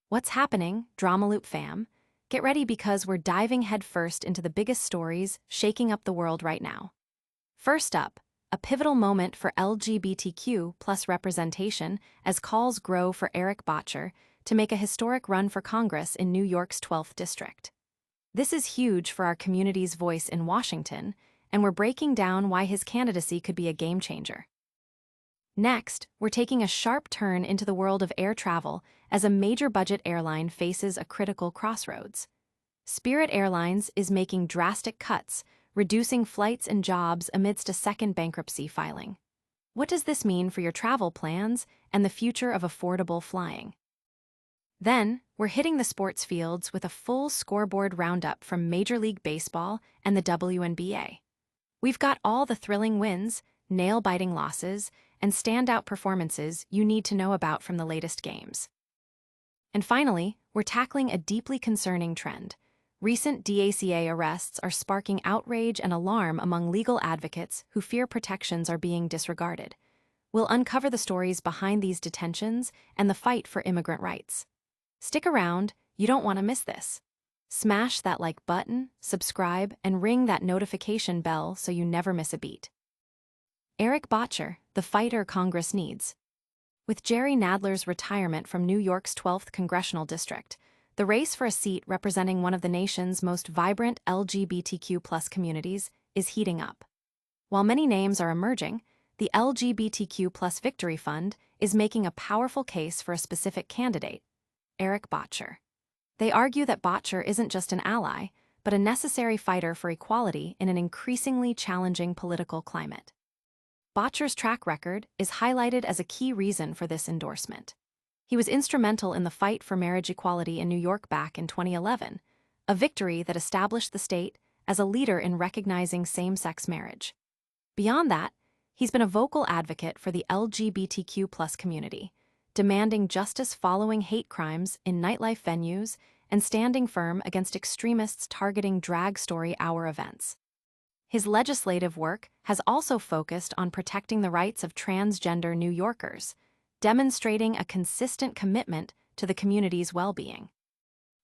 What's happening, DramaLoop fam? Get ready because we're diving headfirst into the biggest stories shaking up the world right now. First up, a pivotal moment for LGBTQ plus representation as calls grow for Erik Bottcher to make a historic run for Congress in New York's 12th district. This is huge for our community's voice in Washington, and we're breaking down why his candidacy could be a game changer. Next, we're taking a sharp turn into the world of air travel as a major budget airline faces a critical crossroads. Spirit Airlines is making drastic cuts, reducing flights and jobs amidst a second bankruptcy filing. What does this mean for your travel plans and the future of affordable flying? Then, we're hitting the sports fields with a full scoreboard roundup from Major League Baseball and the WNBA. We've got all the thrilling wins, nail-biting losses, and standout performances you need to know about from the latest games. And finally, we're tackling a deeply concerning trend. Recent DACA arrests are sparking outrage and alarm among legal advocates who fear protections are being disregarded. We'll uncover the stories behind these detentions and the fight for immigrant rights. Stick around, you don't want to miss this. Smash that like button, subscribe, and ring that notification bell so you never miss a beat. Erik Bottcher, the fighter Congress needs. With Jerry Nadler's retirement from New York's 12th congressional district, the race for a seat representing one of the nation's most vibrant LGBTQ+ communities is heating up. While many names are emerging, the LGBTQ+ Victory Fund is making a powerful case for a specific candidate, Erik Bottcher. They argue that Bottcher isn't just an ally, but a necessary fighter for equality in an increasingly challenging political climate. Bottcher's track record is highlighted as a key reason for this endorsement. He was instrumental in the fight for marriage equality in New York back in 2011, a victory that established the state as a leader in recognizing same-sex marriage. Beyond that, he's been a vocal advocate for the LGBTQ+ community, demanding justice following hate crimes in nightlife venues and standing firm against extremists targeting drag story hour events. His legislative work has also focused on protecting the rights of transgender New Yorkers, demonstrating a consistent commitment to the community's well-being.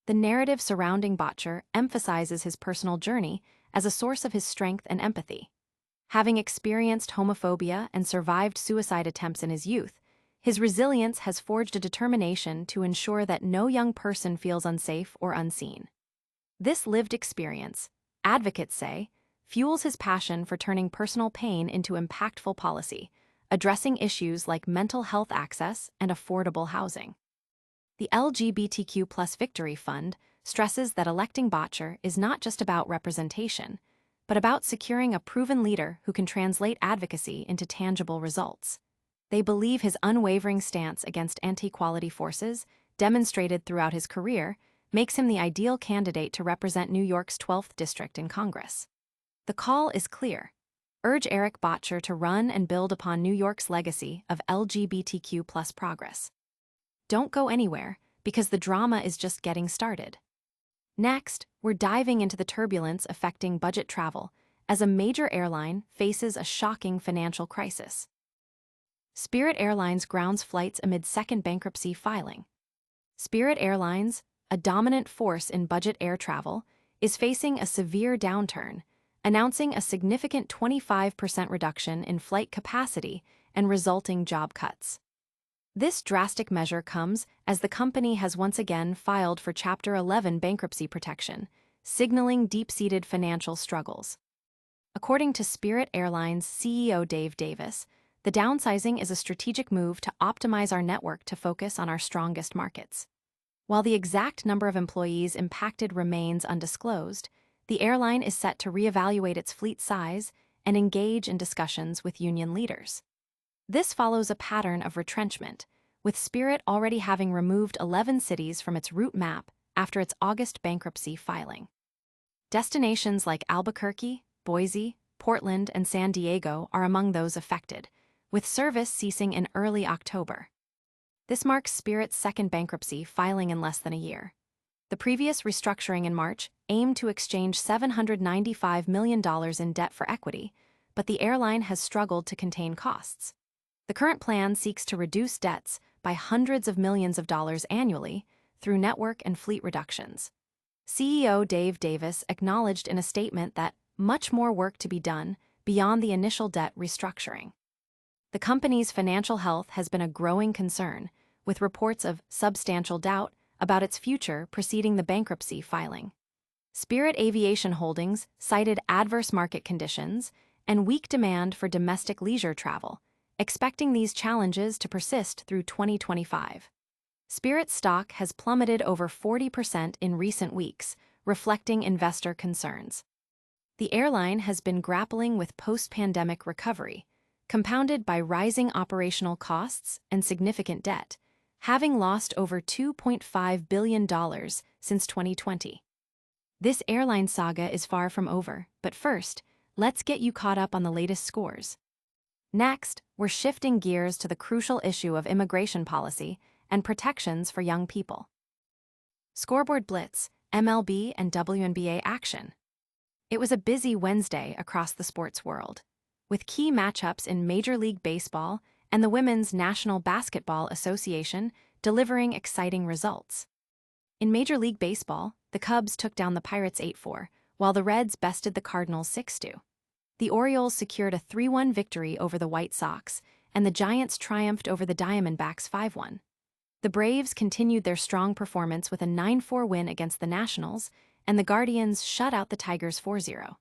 The narrative surrounding Bottcher emphasizes his personal journey as a source of his strength and empathy. Having experienced homophobia and survived suicide attempts in his youth, his resilience has forged a determination to ensure that no young person feels unsafe or unseen. This lived experience, advocates say, fuels his passion for turning personal pain into impactful policy, addressing issues like mental health access and affordable housing. The LGBTQ+ Victory Fund stresses that electing Bottcher is not just about representation, but about securing a proven leader who can translate advocacy into tangible results. They believe his unwavering stance against anti-equality forces, demonstrated throughout his career, makes him the ideal candidate to represent New York's 12th district in Congress. The call is clear. Urge Erik Bottcher to run and build upon New York's legacy of LGBTQ+ progress. Don't go anywhere, because the drama is just getting started. Next, we're diving into the turbulence affecting budget travel as a major airline faces a shocking financial crisis. Spirit Airlines grounds flights amid second bankruptcy filing. Spirit Airlines, a dominant force in budget air travel, is facing a severe downturn, announcing a significant 25% reduction in flight capacity and resulting job cuts. This drastic measure comes as the company has once again filed for Chapter 11 bankruptcy protection, signaling deep-seated financial struggles. According to Spirit Airlines CEO Dave Davis, the downsizing is a strategic move to optimize our network to focus on our strongest markets. While the exact number of employees impacted remains undisclosed, the airline is set to reevaluate its fleet size and engage in discussions with union leaders. This follows a pattern of retrenchment, with Spirit already having removed 11 cities from its route map after its August bankruptcy filing. Destinations like Albuquerque, Boise, Portland, and San Diego are among those affected, with service ceasing in early October. This marks Spirit's second bankruptcy filing in less than a year. The previous restructuring in March aimed to exchange $795 million in debt for equity, but the airline has struggled to contain costs. The current plan seeks to reduce debts by hundreds of millions of dollars annually through network and fleet reductions. CEO Dave Davis acknowledged in a statement that much more work to be done beyond the initial debt restructuring. The company's financial health has been a growing concern, with reports of substantial doubt about its future preceding the bankruptcy filing. Spirit Aviation Holdings cited adverse market conditions and weak demand for domestic leisure travel, expecting these challenges to persist through 2025. Spirit's stock has plummeted over 40% in recent weeks, reflecting investor concerns. The airline has been grappling with post-pandemic recovery, compounded by rising operational costs and significant debt, having lost over $2.5 billion since 2020. This airline saga is far from over, but first, let's get you caught up on the latest scores. Next, we're shifting gears to the crucial issue of immigration policy and protections for young people. Scoreboard Blitz, MLB and WNBA action. It was a busy Wednesday across the sports world, with key matchups in Major League Baseball and the Women's National Basketball Association delivering exciting results. In Major League Baseball, the Cubs took down the Pirates 8-4, while the Reds bested the Cardinals 6-2. The Orioles secured a 3-1 victory over the White Sox, and the Giants triumphed over the Diamondbacks 5-1. The Braves continued their strong performance with a 9-4 win against the Nationals, and the Guardians shut out the Tigers 4-0.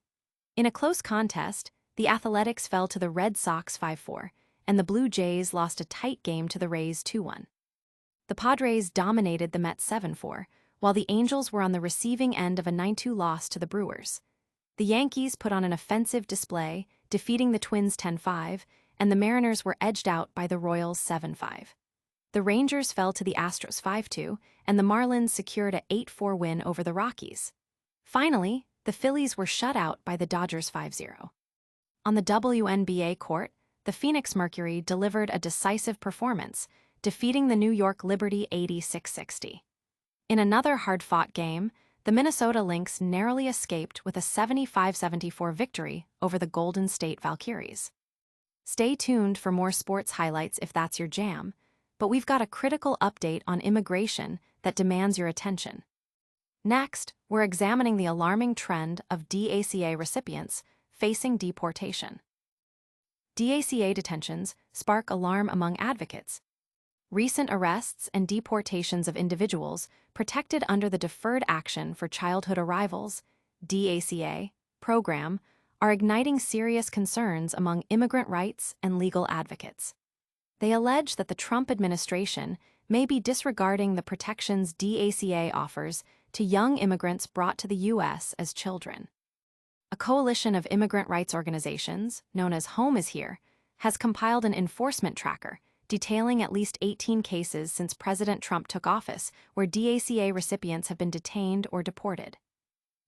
In a close contest, the Athletics fell to the Red Sox 5-4, and the Blue Jays lost a tight game to the Rays 2-1. The Padres dominated the Mets 7-4, while the Angels were on the receiving end of a 9-2 loss to the Brewers. The Yankees put on an offensive display, defeating the Twins 10-5, and the Mariners were edged out by the Royals 7-5. The Rangers fell to the Astros 5-2, and the Marlins secured a 8-4 win over the Rockies. Finally, the Phillies were shut out by the Dodgers 5-0. On the WNBA court, the Phoenix Mercury delivered a decisive performance, defeating the New York Liberty 86-60. In another hard-fought game, the Minnesota Lynx narrowly escaped with a 75-74 victory over the Golden State Valkyries. Stay tuned for more sports highlights if that's your jam, but we've got a critical update on immigration that demands your attention. Next, we're examining the alarming trend of DACA recipients facing deportation. DACA detentions spark alarm among advocates. Recent arrests and deportations of individuals protected under the Deferred Action for Childhood Arrivals (DACA) program are igniting serious concerns among immigrant rights and legal advocates. They allege that the Trump administration may be disregarding the protections DACA offers to young immigrants brought to the U.S. as children. A coalition of immigrant rights organizations, known as Home is Here, has compiled an enforcement tracker detailing at least 18 cases since President Trump took office where DACA recipients have been detained or deported.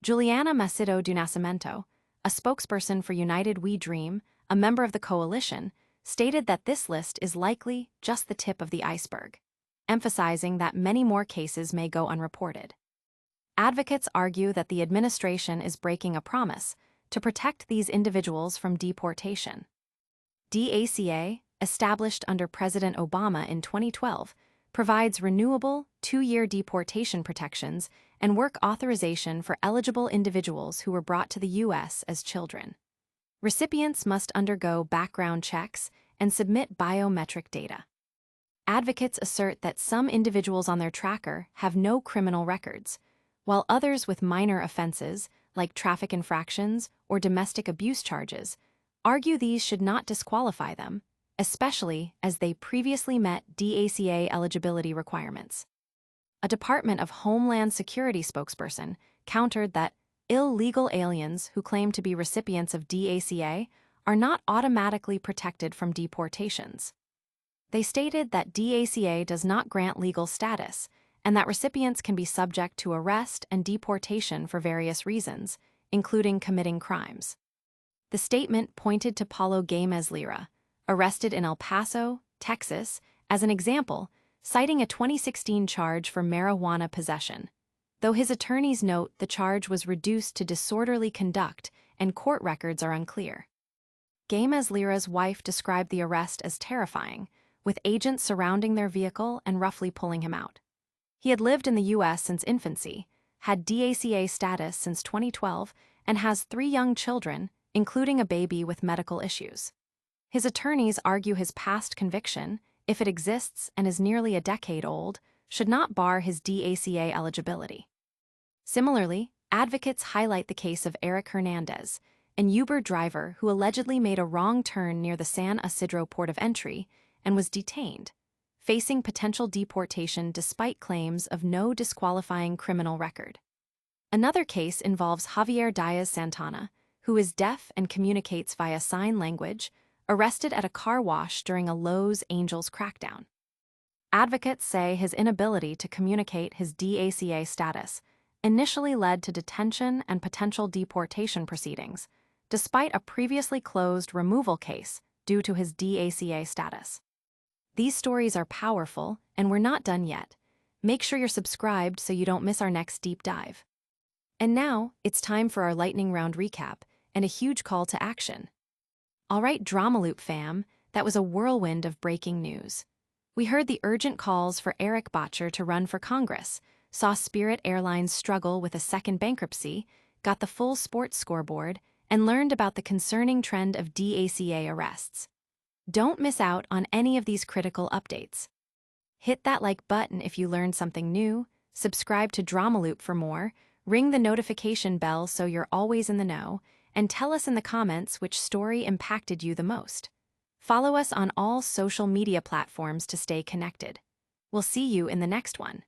Juliana Macedo do Nascimento, a spokesperson for United We Dream, a member of the coalition, stated that this list is likely just the tip of the iceberg, emphasizing that many more cases may go unreported. Advocates argue that the administration is breaking a promise to protect these individuals from deportation. DACA, established under President Obama in 2012, provides renewable, 2-year deportation protections and work authorization for eligible individuals who were brought to the U.S. as children. Recipients must undergo background checks and submit biometric data. Advocates assert that some individuals on their tracker have no criminal records, while others with minor offenses, like traffic infractions or domestic abuse charges, argue these should not disqualify them, especially as they previously met DACA eligibility requirements. A Department of Homeland Security spokesperson countered that illegal aliens who claim to be recipients of DACA are not automatically protected from deportations. They stated that DACA does not grant legal status, and that recipients can be subject to arrest and deportation for various reasons, including committing crimes. The statement pointed to Paulo Gamez Lira, arrested in El Paso, Texas, as an example, citing a 2016 charge for marijuana possession, though his attorneys note the charge was reduced to disorderly conduct and court records are unclear. Gamez Lira's wife described the arrest as terrifying, with agents surrounding their vehicle and roughly pulling him out. He had lived in the U.S. since infancy, had DACA status since 2012, and has 3 young children, including a baby with medical issues. His attorneys argue his past conviction, if it exists and is nearly a decade old, should not bar his DACA eligibility. Similarly, advocates highlight the case of Eric Hernandez, an Uber driver who allegedly made a wrong turn near the San Isidro port of entry and was detained, facing potential deportation despite claims of no disqualifying criminal record. Another case involves Javier Diaz-Santana, who is deaf and communicates via sign language, arrested at a car wash during a Los Angeles crackdown. Advocates say his inability to communicate his DACA status initially led to detention and potential deportation proceedings, despite a previously closed removal case due to his DACA status. These stories are powerful, and we're not done yet. Make sure you're subscribed so you don't miss our next deep dive. And now, it's time for our lightning round recap and a huge call to action. All right, DramaLoop fam, that was a whirlwind of breaking news. We heard the urgent calls for Erik Bottcher to run for Congress, saw Spirit Airlines struggle with a second bankruptcy, got the full sports scoreboard, and learned about the concerning trend of DACA arrests. Don't miss out on any of these critical updates. Hit that like button if you learned something new, subscribe to DramaLoop for more, ring the notification bell so you're always in the know, and tell us in the comments which story impacted you the most. Follow us on all social media platforms to stay connected. We'll see you in the next one.